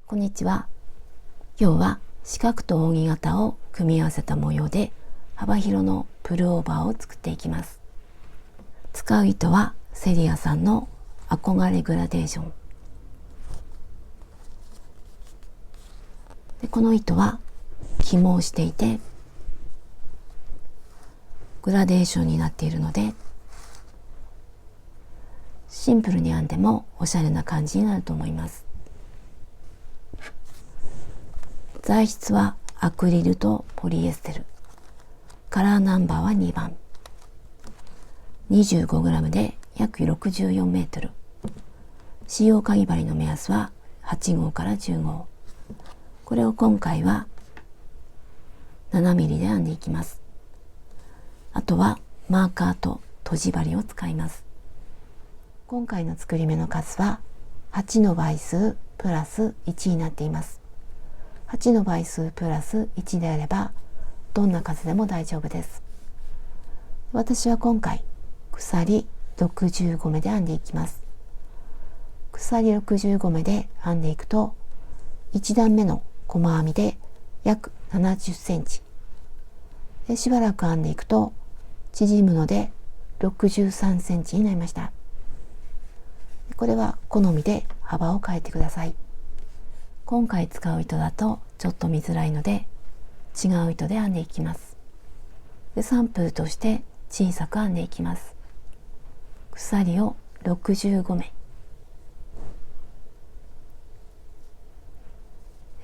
こんにちは。今日は四角と扇形を組み合わせた模様で幅広のプルオーバーを作っていきます。使う糸はセリアさんの憧れグラデーションで、この糸は起毛していてグラデーションになっているので、シンプルに編んでもおしゃれな感じになると思います。材質はアクリルとポリエステル、カラーナンバーは2番、25g で約64メートル、使用かぎ針の目安は8号から10号。これを今回は 7mm で編んでいきます。あとはマーカーととじ針を使います。今回の作り目の数は8の倍数プラス1になっています。8の倍数プラス1であればどんな数でも大丈夫です。私は今回鎖65目で編んでいきます。鎖65目で編んでいくと1段目の細編みで約70センチで、しばらく編んでいくと縮むので63センチになりました。これは好みで幅を変えてください。今回使う糸だとちょっと見づらいので違う糸で編んでいきます。で、サンプルとして小さく編んでいきます。鎖を65目。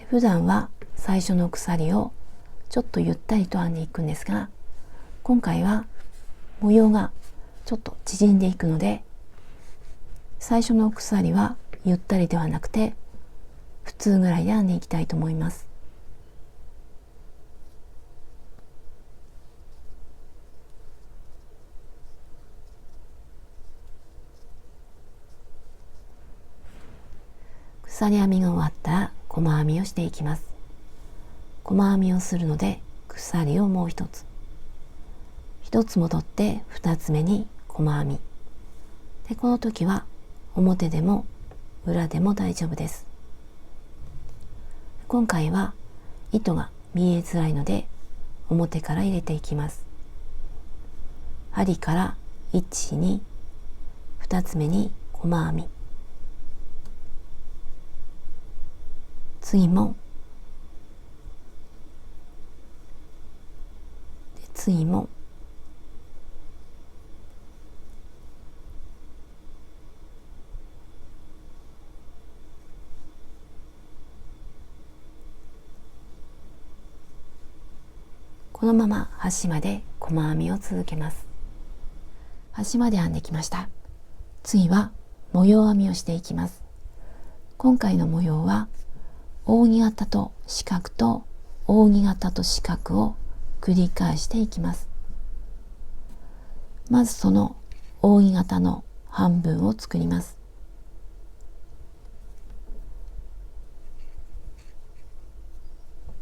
普段は最初の鎖をちょっとゆったりと編んでいくんですが、今回は模様がちょっと縮んでいくので、最初の鎖はゆったりではなくて普通ぐらいで編んでいきたいと思います。鎖編みが終わったら細編みをしていきます。細編みをするので鎖をもう一つ戻って2つ目に細編みで、この時は表でも裏でも大丈夫です。今回は糸が見えづらいので表から入れていきます。針から1、2、2つ目に細編み、次も次もこのまま端まで細編みを続けます。端まで編んできました。次は模様編みをしていきます。今回の模様は扇形と四角と扇形と四角を繰り返していきます。まずその扇形の半分を作ります。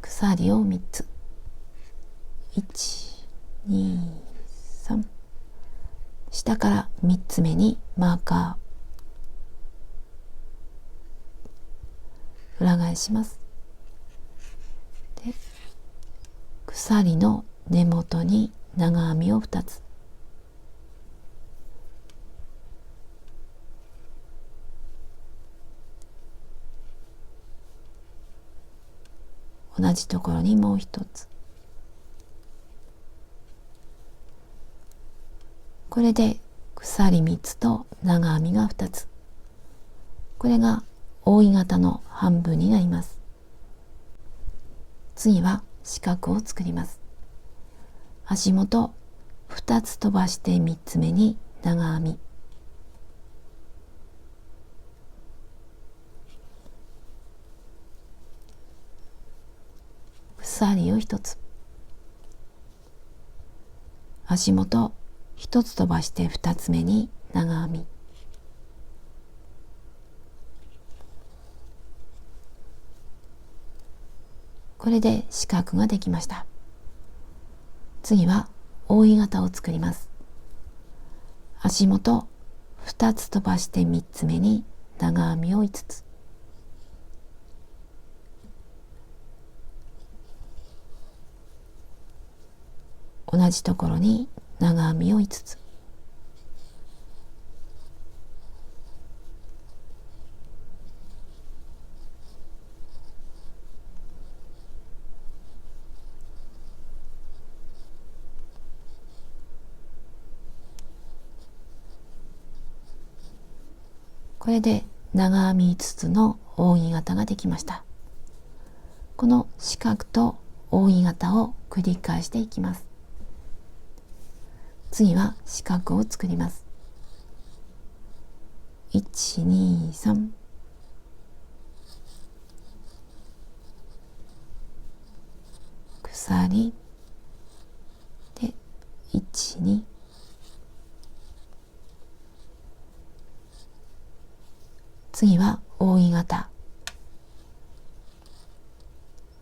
鎖を3つ、1、2、3、下から3つ目にマーカー、裏返します。で、鎖の根元に長編みを2つ、同じところにもう1つ。これで鎖3つと長編みが2つ。これが扇形の半分になります。次は四角を作ります。足元2つ飛ばして3つ目に長編み。鎖を1つ。足元1つ飛ばして2つ目に長編み。これで四角ができました。次は扇形を作ります。足元2つ飛ばして3つ目に長編みを5つ。同じところに長編みを5つ、これで長編み5つの扇形ができました。この四角と扇形を繰り返していきます。次は四角を作ります。1、2、3。鎖で1、2。次は扇形。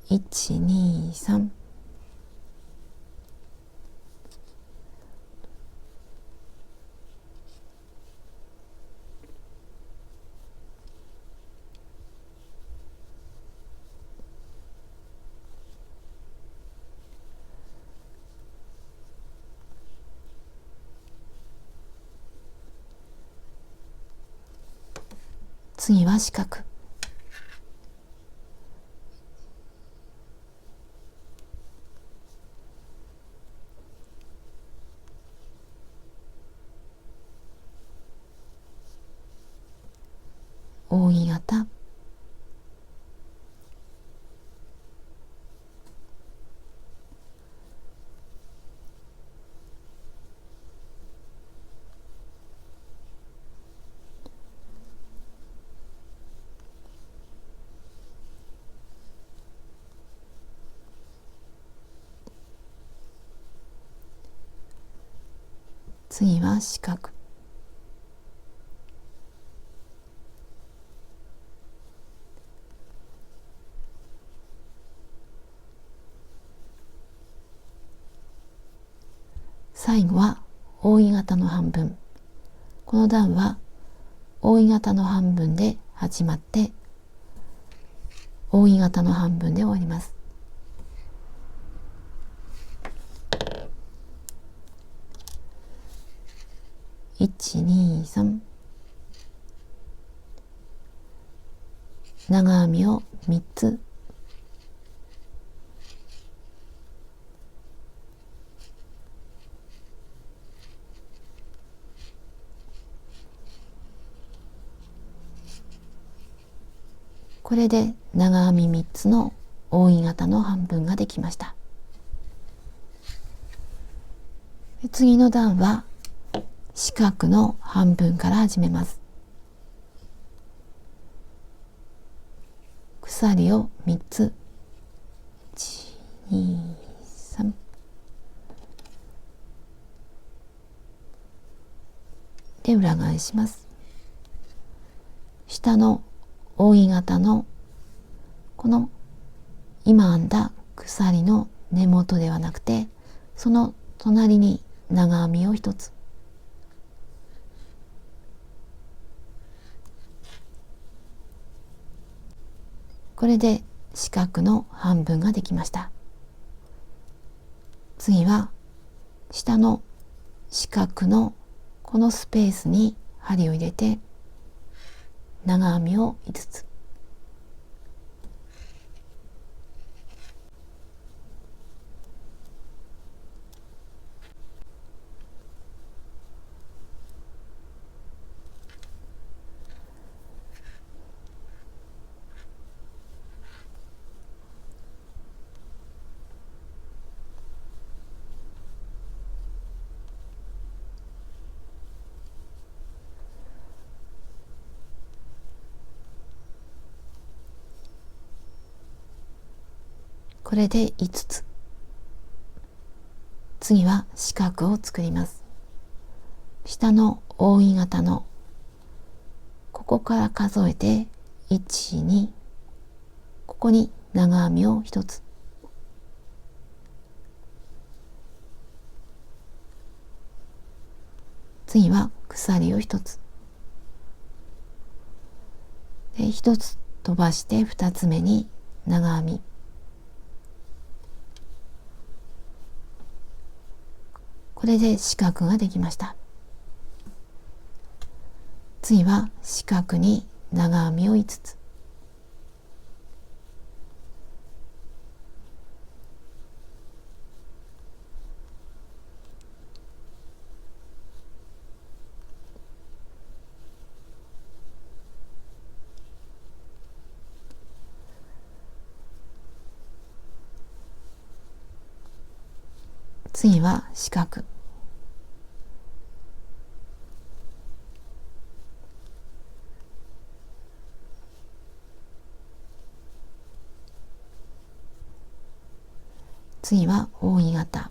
1、2、3。次は四角。扇形。次は四角。最後は扇形の半分。この段は扇形の半分で始まって扇形の半分で終わります。1、2、3。長編みを3つ。これで長編み3つの扇形の半分ができました。次の段は四角の半分から始めます。鎖を3つ。1、2、3。で裏返します。下の扇形のこの今編んだ鎖の根元ではなくて、その隣に長編みを1つ。これで四角の半分ができました。次は下の四角のこのスペースに針を入れて長編みを5つ。これで5つ。次は四角を作ります。下の扇形のここから数えて1、2。ここに長編みを1つ。次は鎖を1つ。で1つ飛ばして2つ目に長編み。これで四角ができました。次は四角に長編みを5つ。次は四角。次は扇形。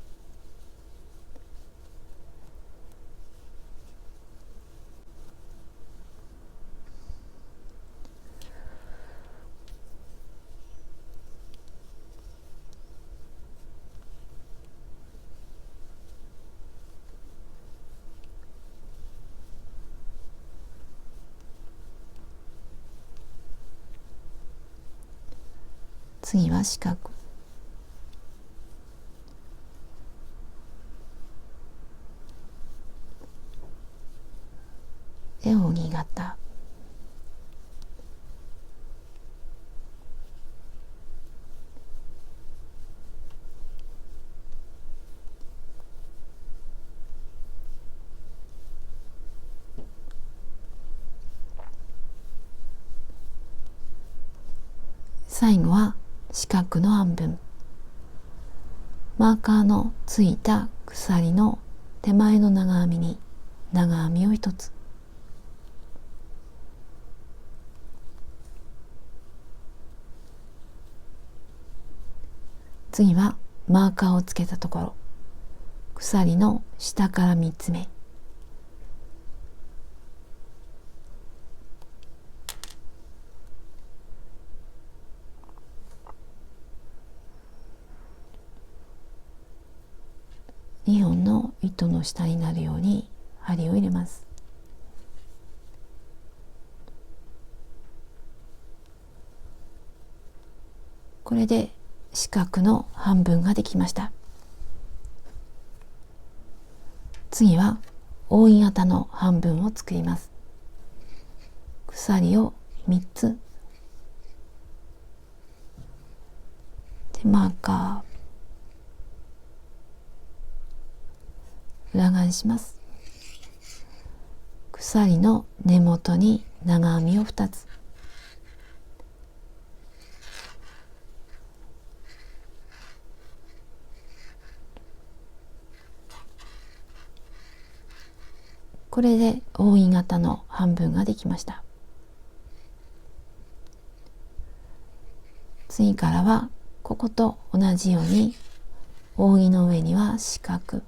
次は四角。で扇形。最後は四角の半分。マーカーのついた鎖の手前の長編みに長編みを1つ。次はマーカーをつけたところ、鎖の下から3つ目。2本の糸の下になるように針を入れます。これで四角の半分ができました。次は扇形の半分を作ります。鎖を3つでマーカー裏返します。鎖の根元に長編みを2つ。これで扇形の半分ができました。次からはここと同じように扇の上には四角、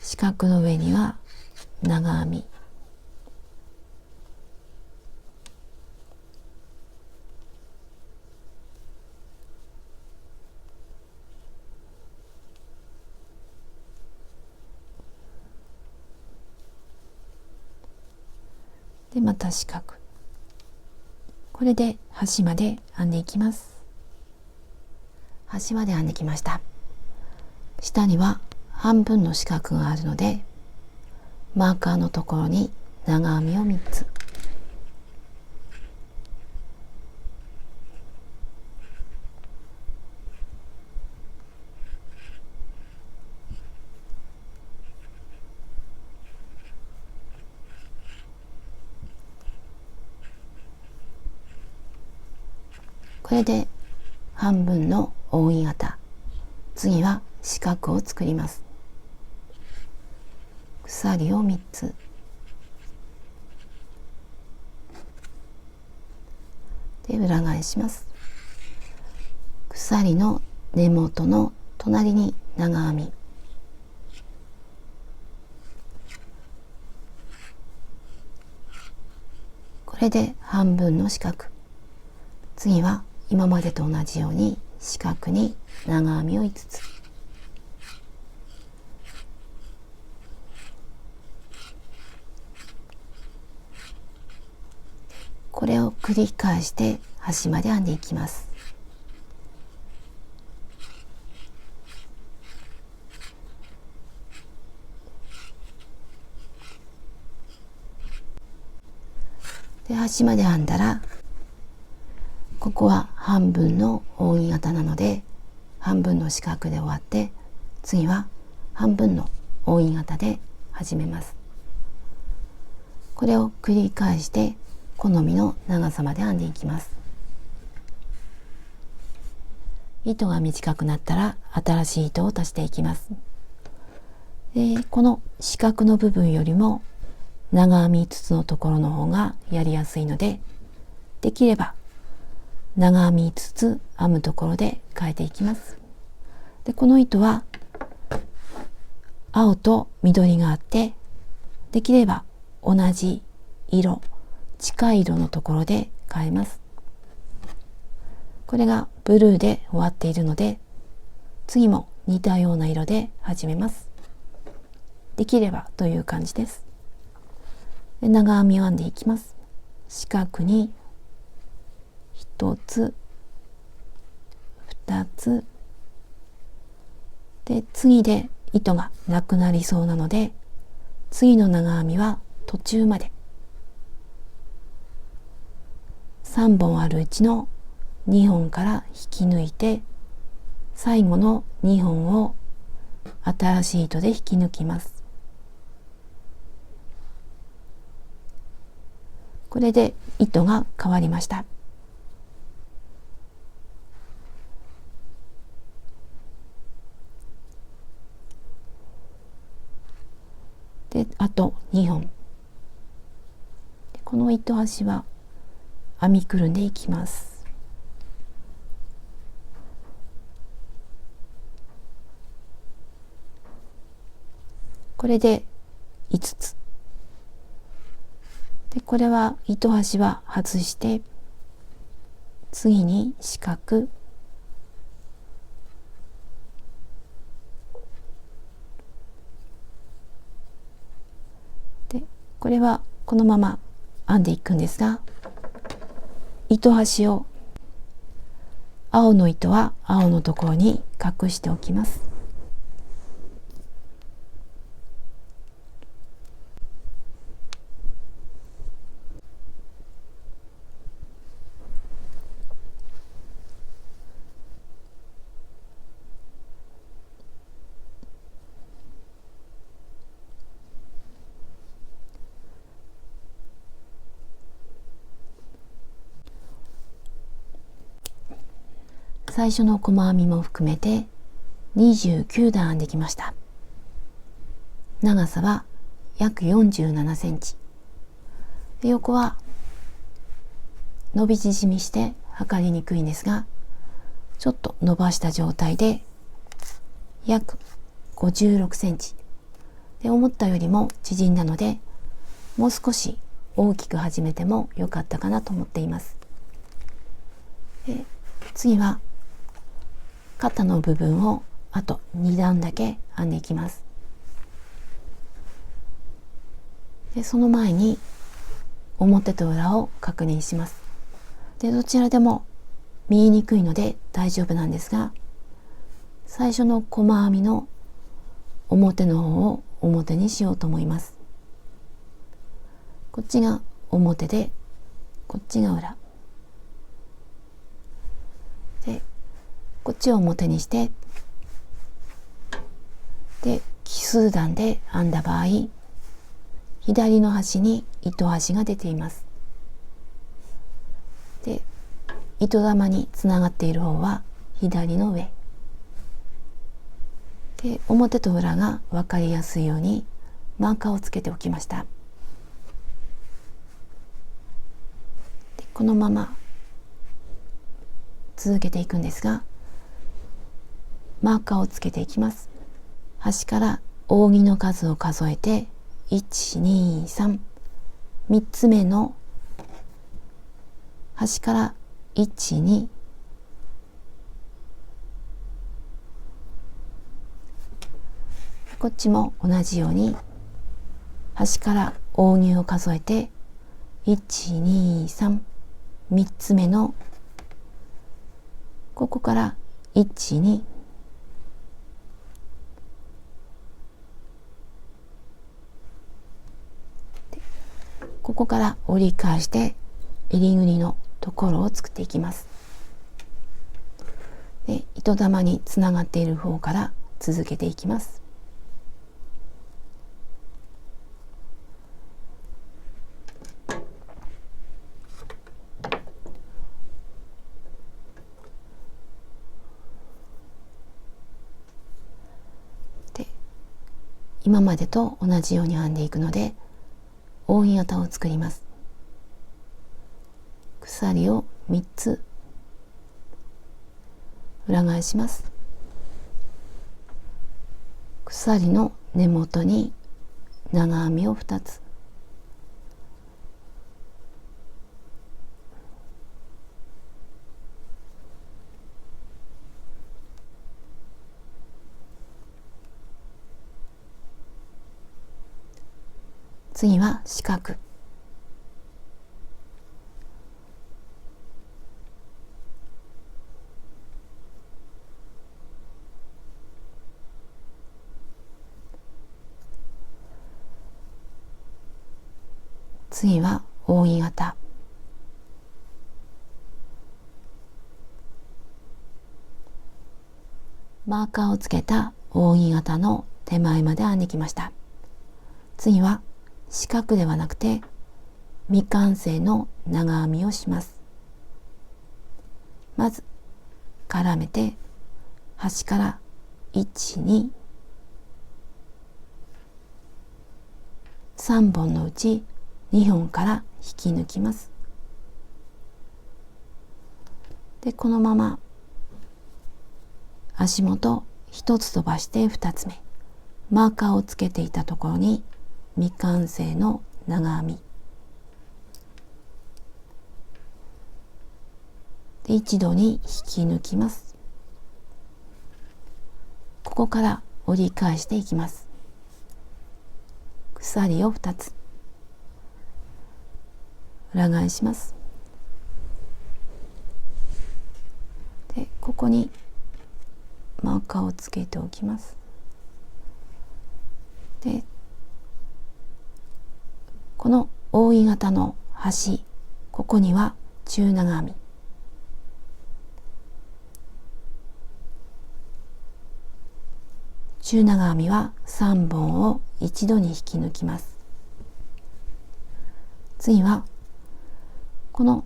四角の上には長編み、でまた四角。これで端まで編んでいきます。端まで編んできました。下には半分の四角があるので、マーカーのところに長編みを3つ。これで半分の扇形。次は四角を作ります。鎖を3つ。で裏返します。鎖の根元の隣に長編み。これで半分の四角。次は今までと同じように四角に長編みを5つ。これを繰り返して端まで編んでいきます。で、端まで編んだら、ここは半分の扇形なので半分の四角で終わって、次は半分の扇形で始めます。これを繰り返して好みの長さまで編んでいきます。糸が短くなったら新しい糸を足していきます。で、この四角の部分よりも長編み筒のところの方がやりやすいので、できれば長編み筒編むところで変えていきます。で、この糸は青と緑があって、できれば同じ色、近い色のところで変えます。これがブルーで終わっているので、次も似たような色で始めます。できればという感じです。で、長編みを編んでいきます。四角に1つ、2つで、次で糸がなくなりそうなので、次の長編みは途中まで3本あるうちの2本から引き抜いて、最後の2本を新しい糸で引き抜きます。これで糸が変わりました。で、あと2本。この糸端は編みくるんでいきます。これで5つ。で、これは糸端は外して、次に四角、で、これはこのまま編んでいくんですが、糸端を青の糸は青のところに隠しておきます。最初の細編みも含めて29段編んできました。長さは約47センチ。で、横は伸び縮みして測りにくいんですが、ちょっと伸ばした状態で約56センチで、思ったよりも縮んだので、もう少し大きく始めても良かったかなと思っています。で、次は肩の部分をあと2段だけ編んでいきます。で、その前に表と裏を確認します。で、どちらでも見えにくいので大丈夫なんですが、最初の細編みの表の方を表にしようと思います。こっちが表で、こっちが裏で、こっちを表にして、で、奇数段で編んだ場合、左の端に糸端が出ています。で、糸玉につながっている方は左の上で、表と裏が分かりやすいようにマーカーをつけておきました。で、このまま続けていくんですが、マーカーをつけていきます。端から扇の数を数えて、1、2、3、3つ目の端から1、2、こっちも同じように端から扇を数えて、1、2、3、3つ目のここから1、2、ここから折り返して襟ぐりのところを作っていきます。で、糸玉につながっている方から続けていきます。で、今までと同じように編んでいくので扇形を作ります。鎖を3つ裏返します。鎖の根元に長編みを2つ、次は四角、次は扇形、マーカーをつけた扇形の手前まで編んできました。次は四角ではなくて未完成の長編みをします。まず絡めて端から1、2、3本のうち2本から引き抜きます。で、このまま足元1つ飛ばして2つ目、マーカーをつけていたところに未完成の長編みで一度に引き抜きます。ここから折り返していきます。鎖を2つ裏返します。で、ここにマーカーをつけておきます。で、この扇形の端、ここには中長編み、中長編みは3本を一度に引き抜きます。次はこの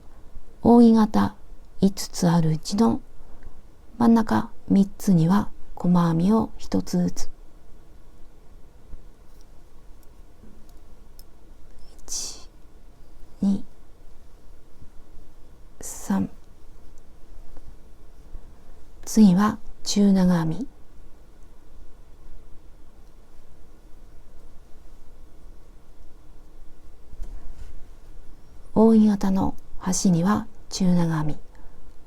扇形5つあるうちの真ん中3つには細編みを1つずつ、1、2、3、次は中長編み、扇形の端には中長編み、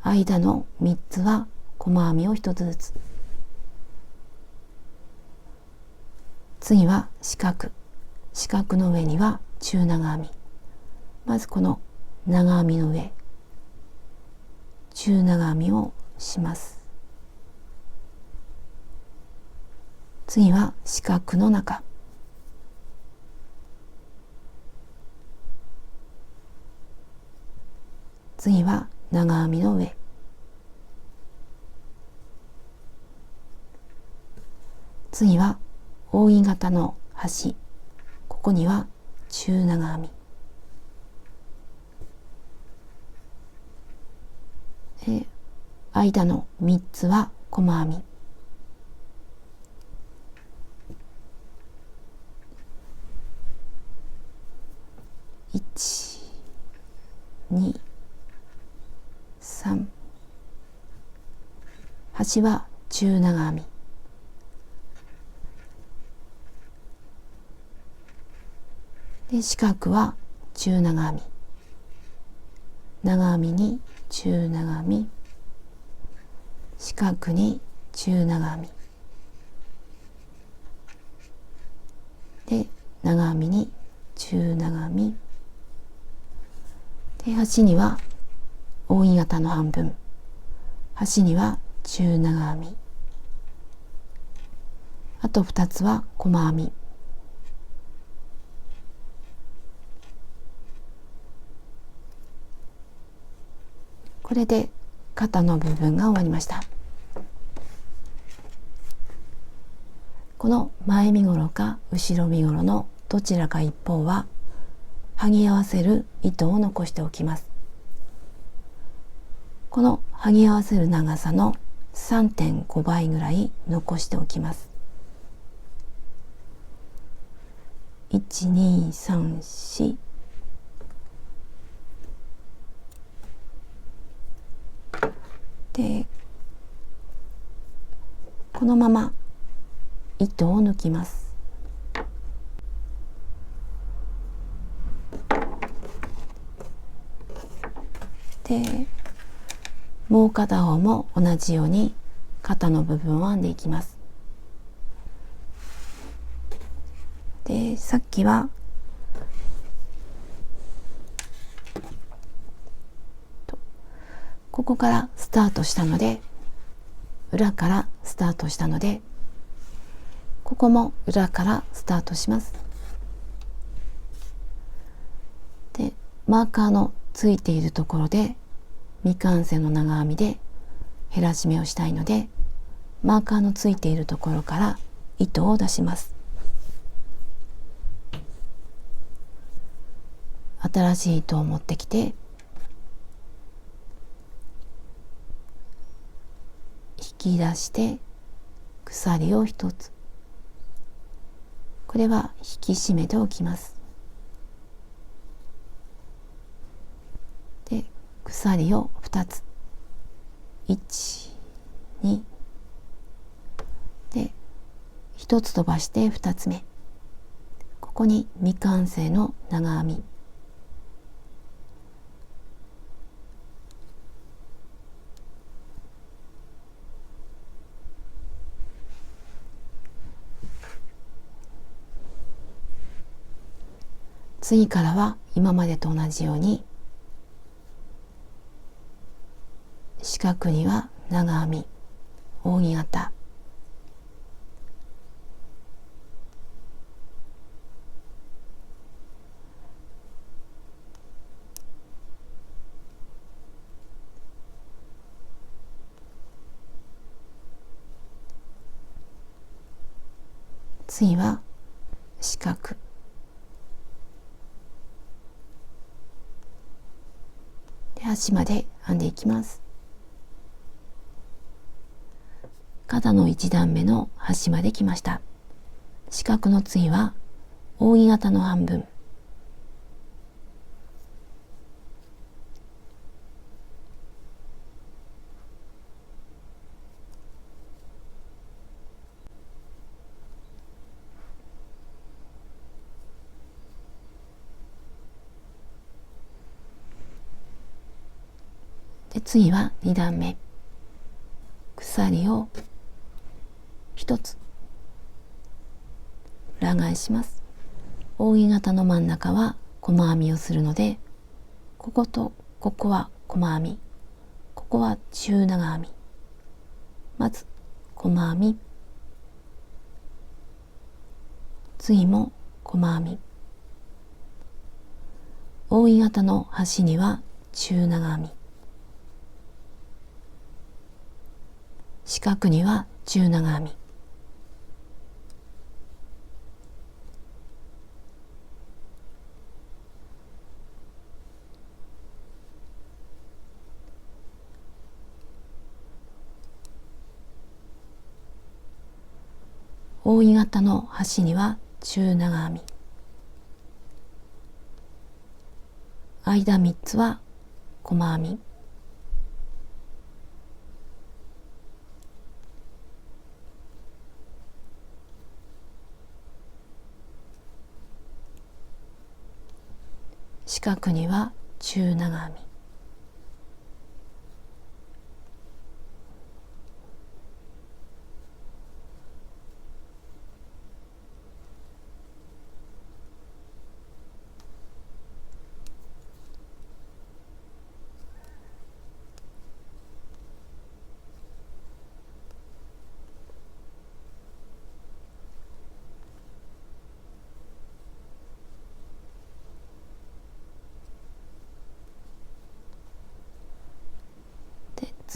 間の3つは細編みを1つずつ、次は四角、四角の上には中長編み、まずこの長編みの上中長編みをします。次は四角の中、次は長編みの上、次は扇形の端、ここには中長編み、間の3つは細編み、1、2、3、端は中長編み、で四角は中長編み、長編みに中長編み、四角に中長編みで長編みに中長編みで、端には扇形の半分、端には中長編み、あと2つは細編み。これで肩の部分が終わりました。この前身ごろか後ろ身ごろのどちらか一方は剥ぎ合わせる糸を残しておきます。この剥ぎ合わせる長さの 3.5 倍ぐらい残しておきます。1、2、3、4で、このまま糸を抜きます。で、もう片方も同じように肩の部分を編んでいきます。で、さっきはここからスタートしたので、裏からスタートしたので、ここも裏からスタートします。で、マーカーのついているところで未完成の長編みで減らし目をしたいので、マーカーのついているところから糸を出します。新しい糸を持ってきて、引き出して鎖を1つ、これは引き締めておきます。で、鎖を2つ、1、2で1つ飛ばして2つ目、ここに未完成の長編み、次からは今までと同じように四角には長編み、扇形、次は四角、で端まで編んでいきます。肩の1段目の端まで来ました。四角の次は扇形の半分、で次は2段目、鎖を1つ裏返します。扇形の真ん中は細編みをするので、こことここは細編み、ここは中長編み、まず細編み、次も細編み、扇形の端には中長編み、四角には中長編み、扇形の端には中長編み、間3つは細編み、四角には中長編み、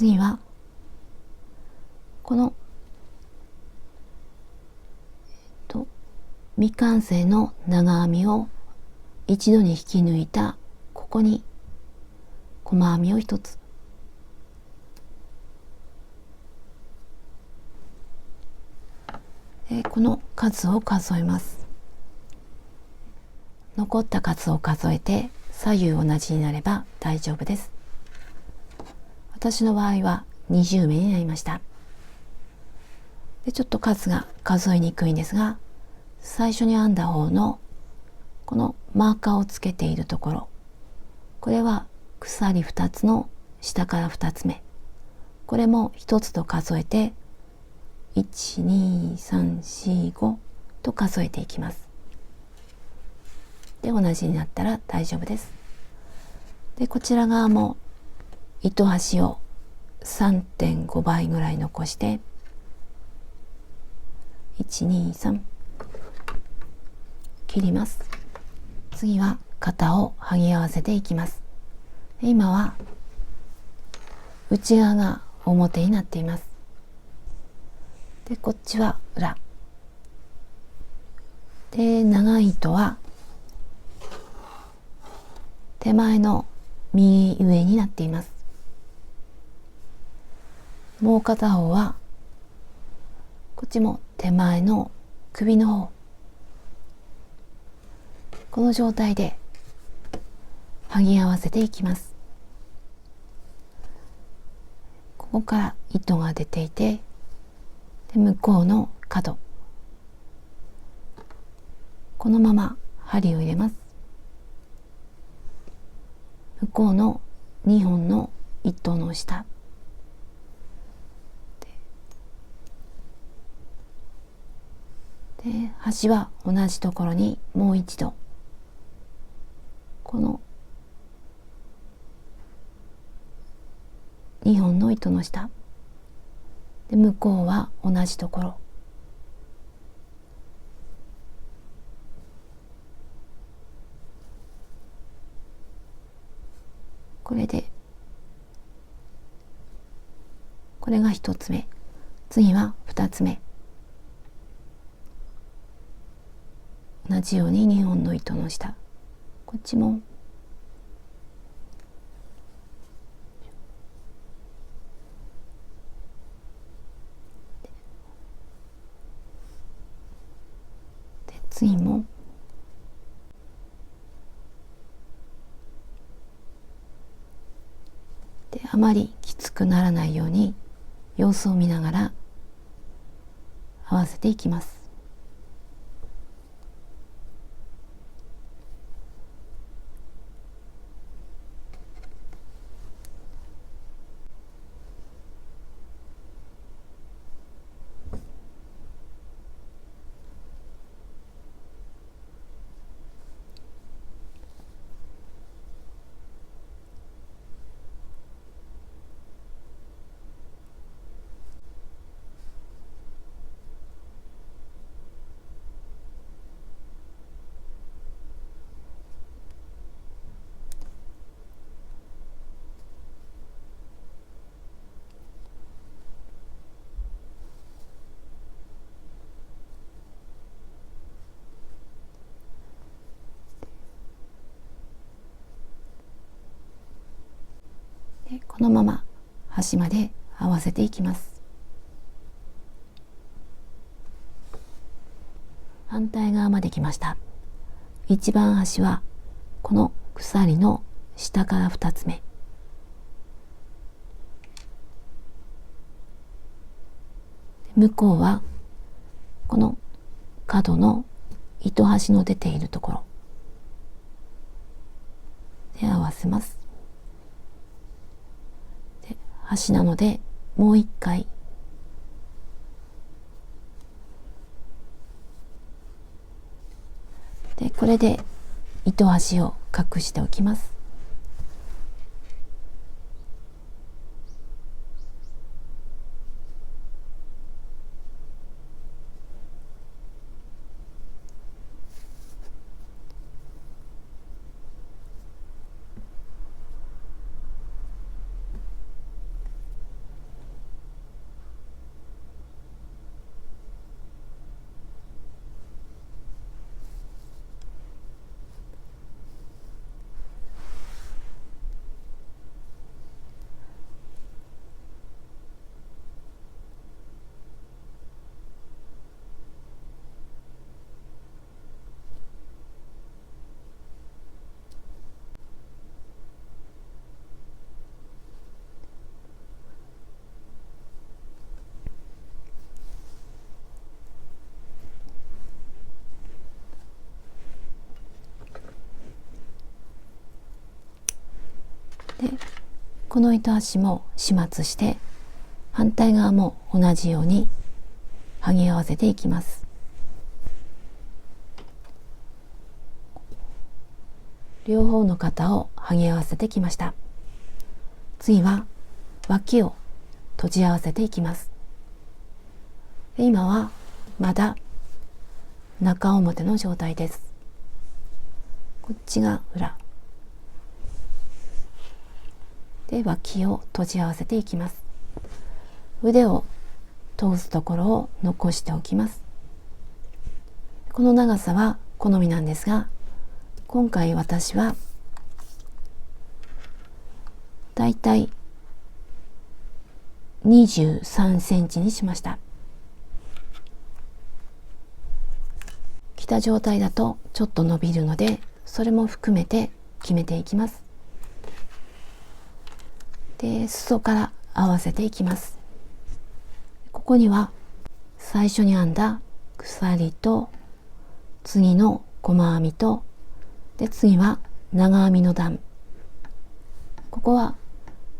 次はこの未完成の長編みを一度に引き抜いたここに細編みを一つ、この数を数えます。残った数を数えて左右同じになれば大丈夫です。私の場合は20目になりました。でちょっと数が数えにくいんですが、最初に編んだ方のこのマーカーをつけているところ、これは鎖2つの下から2つ目、これも1つと数えて12345と数えていきます。で同じになったら大丈夫です。でこちら側も糸端を 3.5 倍ぐらい残して123切ります。次は肩を剥ぎ合わせていきます。今は内側が表になっています。でこっちは裏で、長い糸は手前の右上になっています。もう片方はこっちも手前の首の方、この状態で剥ぎ合わせていきます。ここから糸が出ていて、で向こうの角、このまま針を入れます。向こうの2本の糸の下で、端は同じところにもう一度この2本の糸の下で、向こうは同じところ、これでこれが1つ目、次は2つ目、同じように2本の糸の下、こっちもで、次もで、あまりきつくならないように様子を見ながら合わせていきます。でこのまま端まで合わせていきます。反対側まで来ました。一番端はこの鎖の下から2つ目、向こうはこの角の糸端の出ているところで合わせます。で端なのでもう一回で、これで糸端を隠しておきます。でこの糸端も始末して反対側も同じように剥ぎ合わせていきます。両方の肩を剥ぎ合わせてきました。次は脇を閉じ合わせていきます。で今はまだ中表の状態です。こっちが裏で脇を閉じ合わせていきます。腕を通すところを残しておきます。この長さは好みなんですが、今回私はだいたい23センチにしました。着た状態だとちょっと伸びるので、それも含めて決めていきます。で、裾から合わせていきます。ここには最初に編んだ鎖と次の細編みとで次は長編みの段、ここは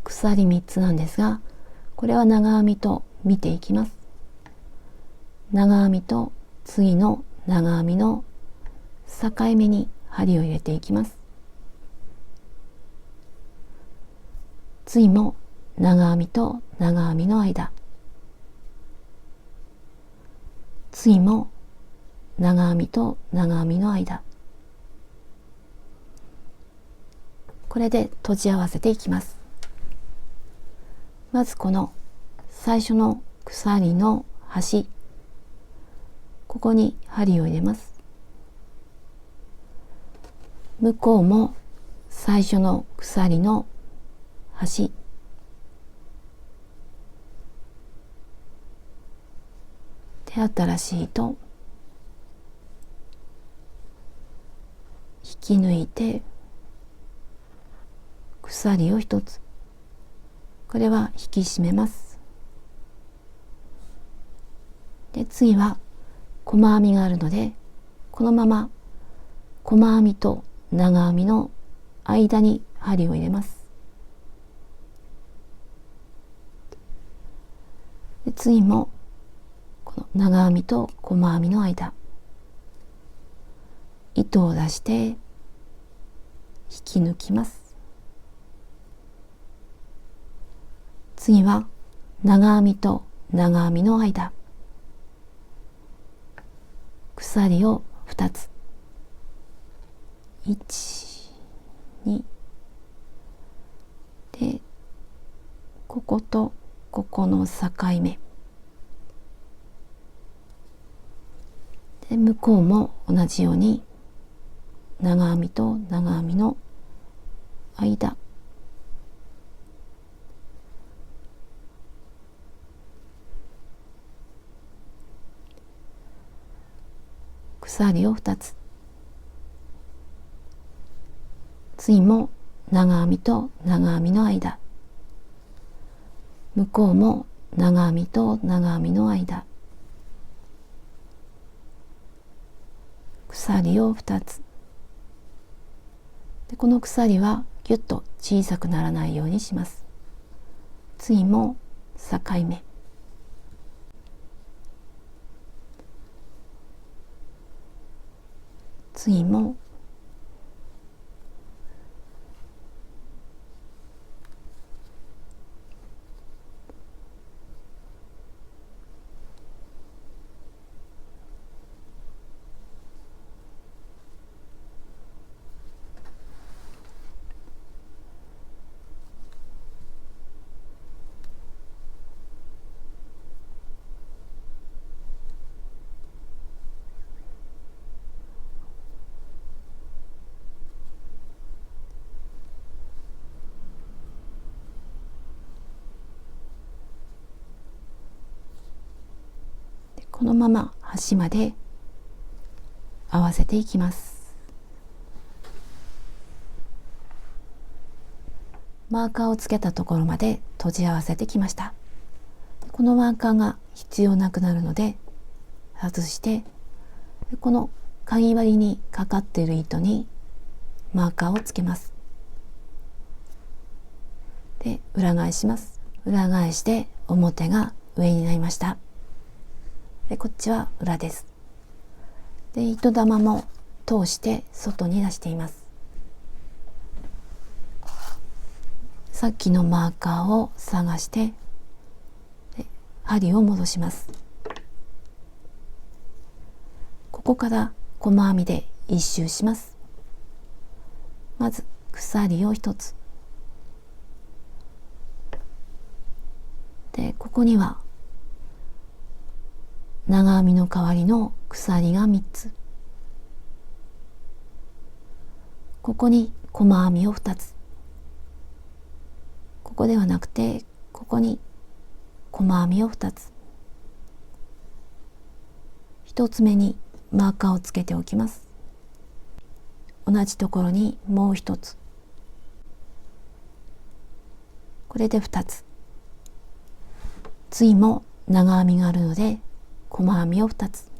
鎖3つなんですが、これは長編みと見ていきます。長編みと次の長編みの境目に針を入れていきます。次も長編みと長編みの間、次も長編みと長編みの間、これで閉じ合わせていきます。まずこの最初の鎖の端、ここに針を入れます。向こうも最初の鎖の端、で新しい糸引き抜いて鎖を一つ、これは引き締めます。で次は細編みがあるので、このまま細編みと長編みの間に針を入れます。で次もこの長編みと細編みの間、糸を出して引き抜きます。次は長編みと長編みの間、鎖を2つ、1、2で、こことここの境目で、向こうも同じように長編みと長編みの間、鎖を2つ、次も長編みと長編みの間、向こうも長編みと長編みの間、鎖を2つで、この鎖はぎゅっと小さくならないようにします。次も境目、次もこのまま端まで合わせていきます。マーカーをつけたところまで閉じ合わせてきました。このマーカーが必要なくなるので外して、このかぎ針にかかっている糸にマーカーをつけます。で裏返します。裏返して表が上になりました。でこっちは裏です。で糸玉も通して外に出しています。さっきのマーカーを探して針を戻します。ここから細編みで一周します。まず鎖を一つで、ここには長編みの代わりの鎖が3つ、ここに細編みを2つ、ここではなくてここに細編みを2つ、1つ目にマーカーをつけておきます。同じところにもう一つ、これで2つ、次も長編みがあるので細編みを2つ、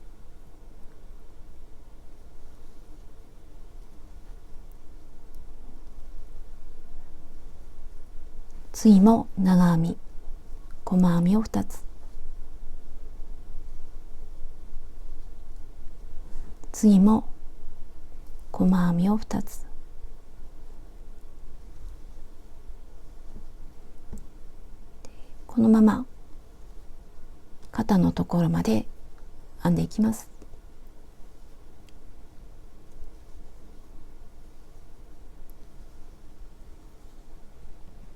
次も長編み、細編みを2つ、次も細編みを2つ、このまま肩のところまで編んでいきます。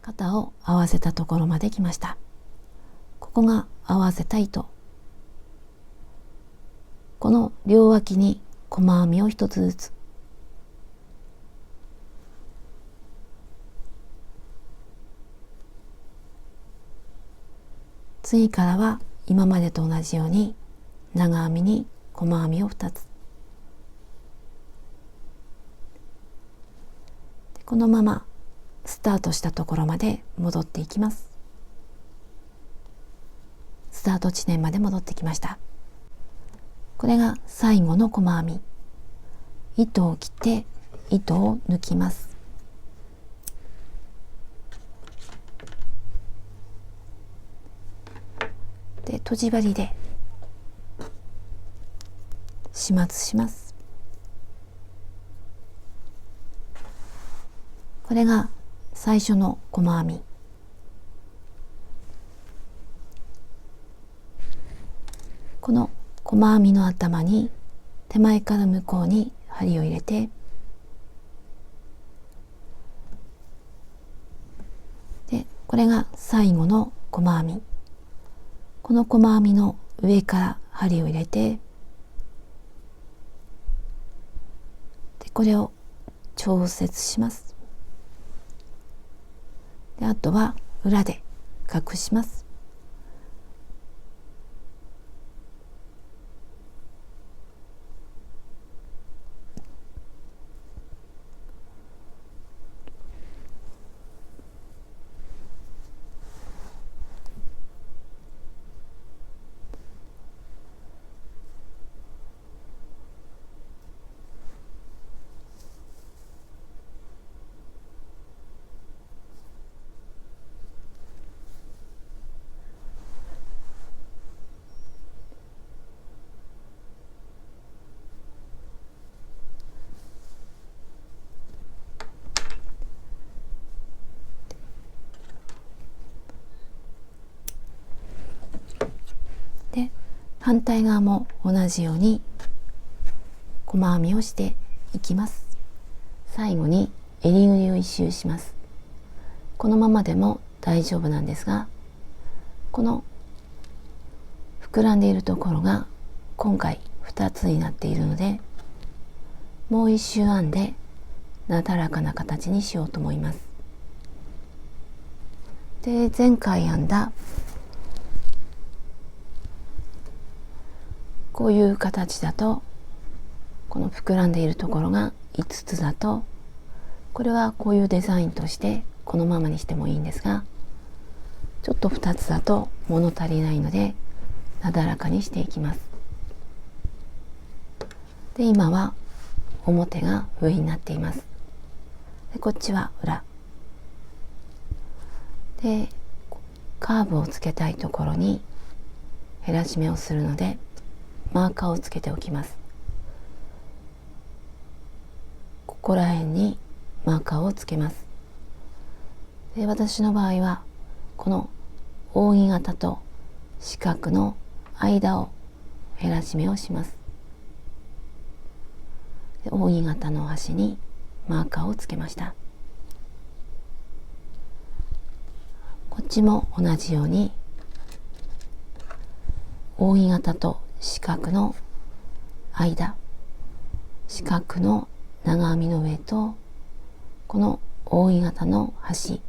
肩を合わせたところまで来ました。ここが合わせた糸、この両脇に細編みを一つずつ、次からは今までと同じように長編みに細編みを2つ、このままスタートしたところまで戻っていきます。スタート地点まで戻ってきました。これが最後の細編み。糸を切って糸を抜きます。でとじ針で始末します。これが最初の細編み。この細編みの頭に手前から向こうに針を入れて、でこれが最後の細編み。この細編みの上から針を入れて、でこれを調節します。であとは裏で隠します。で反対側も同じように細編みをしていきます。最後に襟ぐりを一周します。このままでも大丈夫なんですが、この膨らんでいるところが今回2つになっているので、もう一周編んでなだらかな形にしようと思います。で前回編んだこういう形だと、この膨らんでいるところが5つだと、これはこういうデザインとしてこのままにしてもいいんですが、ちょっと2つだと物足りないのでなだらかにしていきます。で今は表が上になっています。でこっちは裏でカーブをつけたいところに減らし目をするのでマーカーをつけておきます。ここら辺にマーカーをつけます。で私の場合はこの扇形と四角の間を減らし目をします。で扇形の端にマーカーをつけました。こっちも同じように扇形と四角の間、四角の長編みの上とこの扇形の端、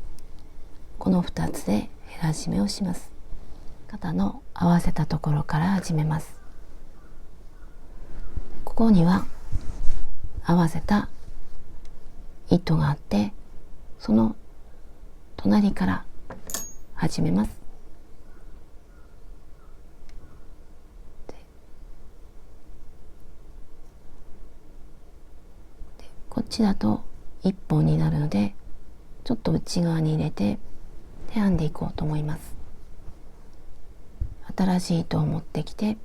この2つで減らし目をします。肩の合わせたところから始めます。ここには合わせた糸があって、その隣から始めます。こっちだと1本になるので、ちょっと内側に入れて編んでいこうと思います。新しい糸を持ってきて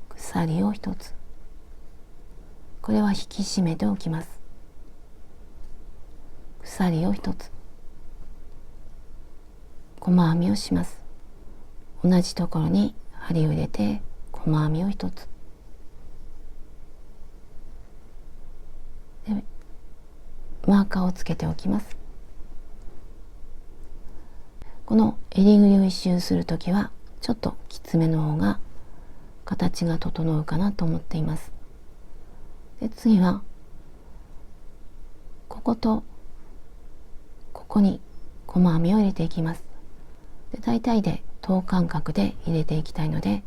鎖を1つ、これは引き締めておきます。鎖を1つ、細編みをします。同じところに針を入れて細編みを1つでマーカーをつけておきます。この襟ぐりを一周するときはちょっときつめの方が形が整うかなと思っています。で次はこことここに細編みを入れていきます。で大体で等間隔で入れていきたいので、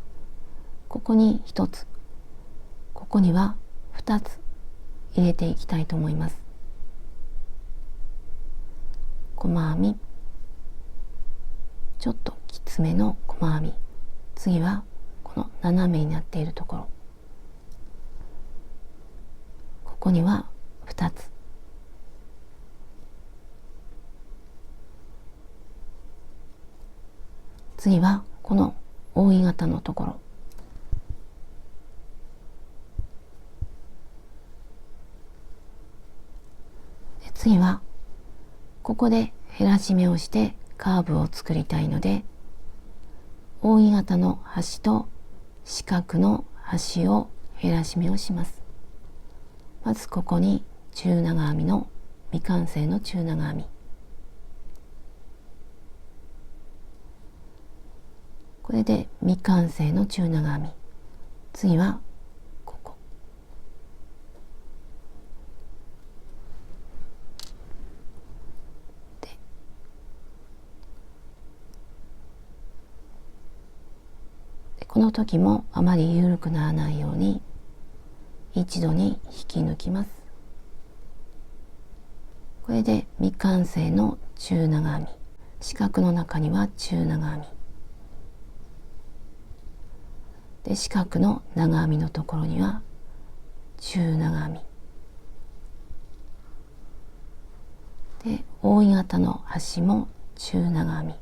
ここに1つ、ここには2つ入れていきたいと思います。細編み、ちょっときつめの細編み、次はこの斜めになっているところ、ここには2つ、次はこの扇形のところ、で次はここで減らし目をしてカーブを作りたいので、扇形の端と四角の端を減らし目をします。まずここに中長編みの未完成の中長編み、これで未完成の中長編み、次はここで、この時もあまり緩くならないように一度に引き抜きます。これで未完成の中長編み、四角の中には中長編みで、四角の長編みのところには中長編みで、扇形の端も中長編み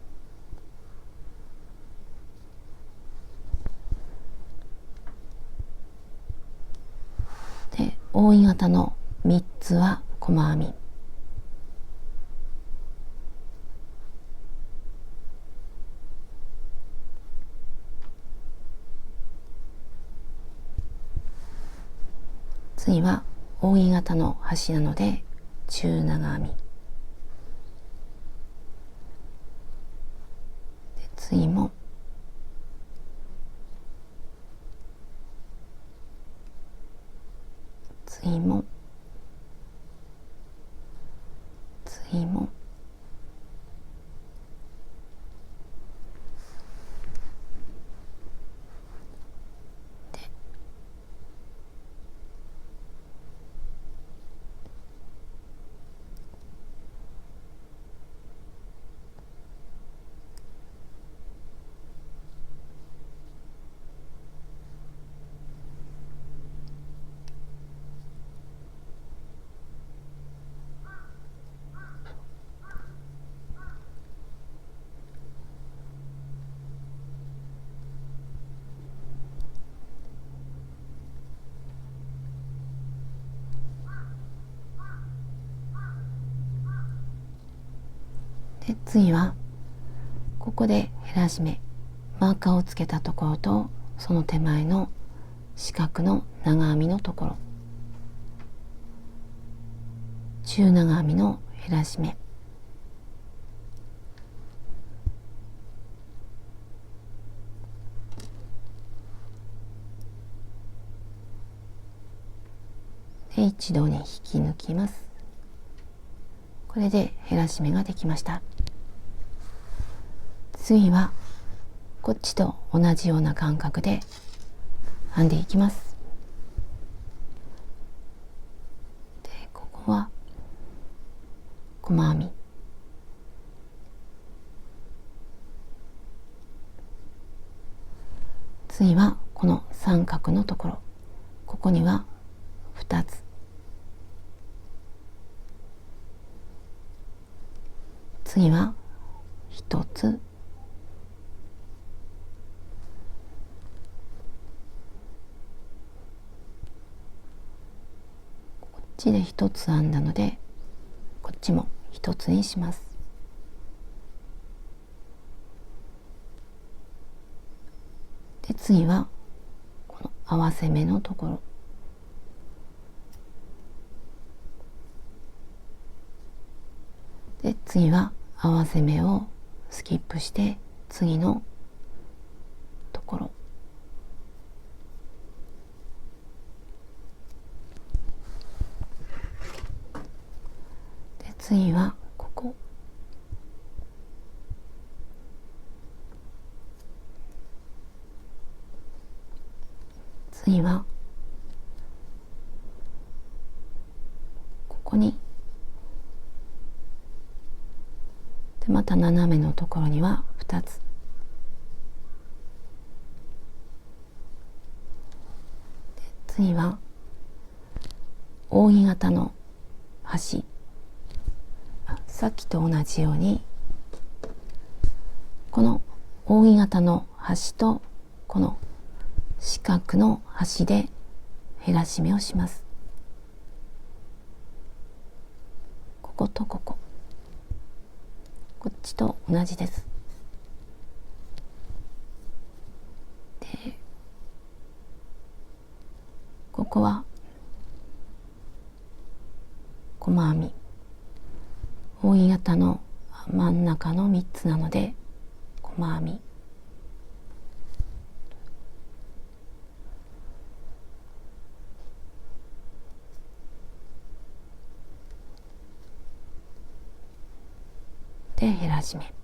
で、扇形の3つは細編み次は扇形の端なので中長編みで、次も次も次もで次はここで減らし目、マーカーをつけたところとその手前の四角の長編みのところ、中長編みの減らし目、で一度に引き抜きます。これで減らし目ができました。次はこっちと同じような感覚で編んでいきます。でここは細編み、次はこの三角のところ、ここには2つ、次は1つ、こっちで1つ編んだのでこっちも1つにします。で次はこの合わせ目のところ、で次は合わせ目をスキップして次のところ、で次はここ、次はここに、でまた斜めのところには2つ、で次は扇形の端、さっきと同じようにこの扇形の端とこの四角の端で減らし目をします。こことここ、こっちと同じです。でここは細編み、扇形の真ん中の3つなので細編み、で減らし目、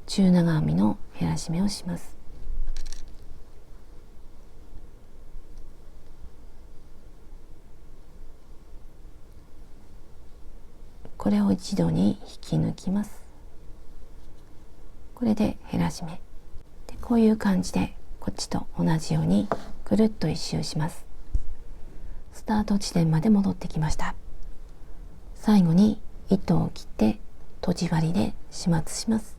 中長編みの減らし目をします。これを一度に引き抜きます。これで減らし目で、こういう感じでこっちと同じようにぐるっと一周します。スタート地点まで戻ってきました。最後に糸を切ってとじ針で始末します。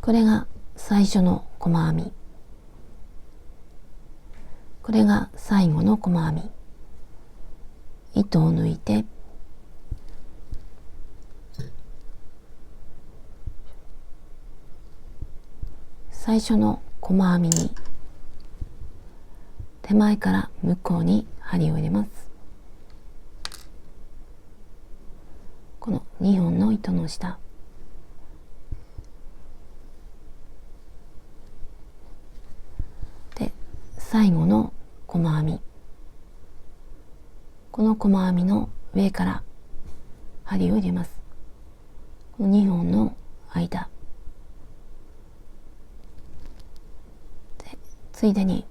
これが最初の細編み、これが最後の細編み。糸を抜いて最初の細編みに手前から向こうに針を入れます。この2本の糸の下で最後の細編み、この細編みの上から針を入れます。この2本の間で、ついでに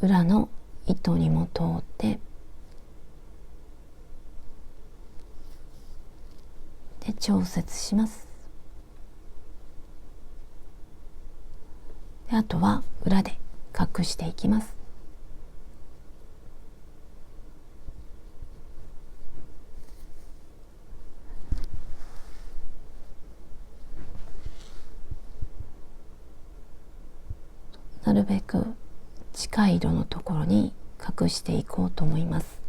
裏の糸にも通ってで調節します。であとは裏で隠していきます。なるべく近い色のところに隠していこうと思います。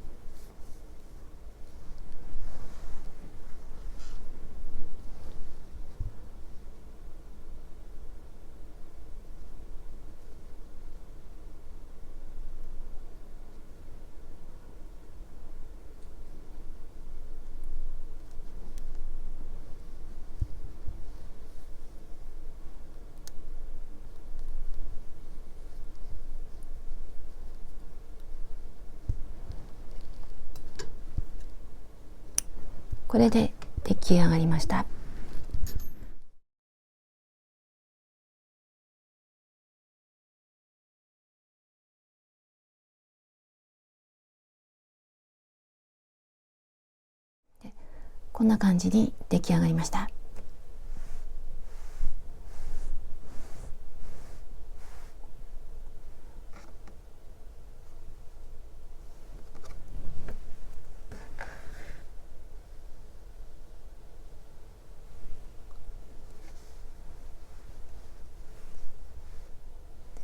これで出来上がりました。こんな感じに出来上がりました。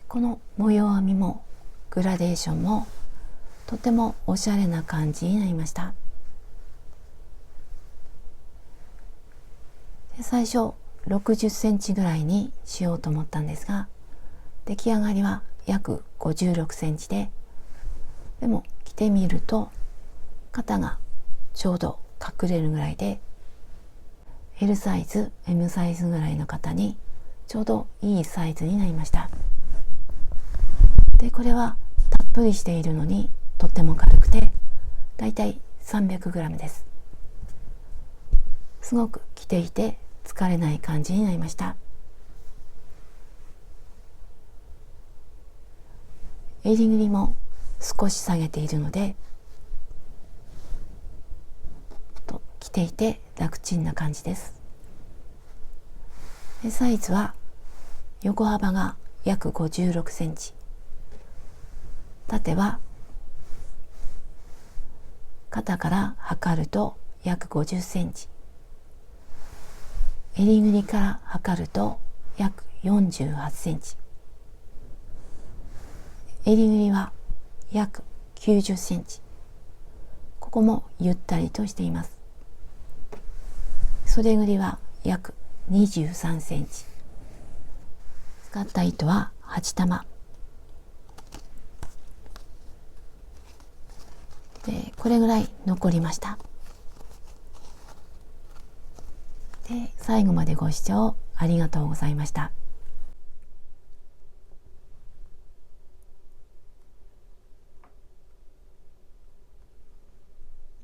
この模様編みもグラデーションもとてもおしゃれな感じになりました。で最初60センチぐらいにしようと思ったんですが、出来上がりは約56センチで、でも着てみると肩がちょうど隠れるぐらいで、L サイズ M サイズぐらいの方にちょうどいいサイズになりました。でこれはたっぷりしているのにとっても軽くて、だいたい 300g です。すごく着ていて疲れない感じになりました。襟ぐりも少し下げているので着ていて楽ちんな感じです。でサイズは横幅が約56センチ、縦は肩から測ると約50センチ、襟ぐりから測ると約48センチ、襟ぐりは約90センチ、ここもゆったりとしています。袖ぐりは約23センチ、使った糸は8玉で、これぐらい残りました。で最後までご視聴ありがとうございました。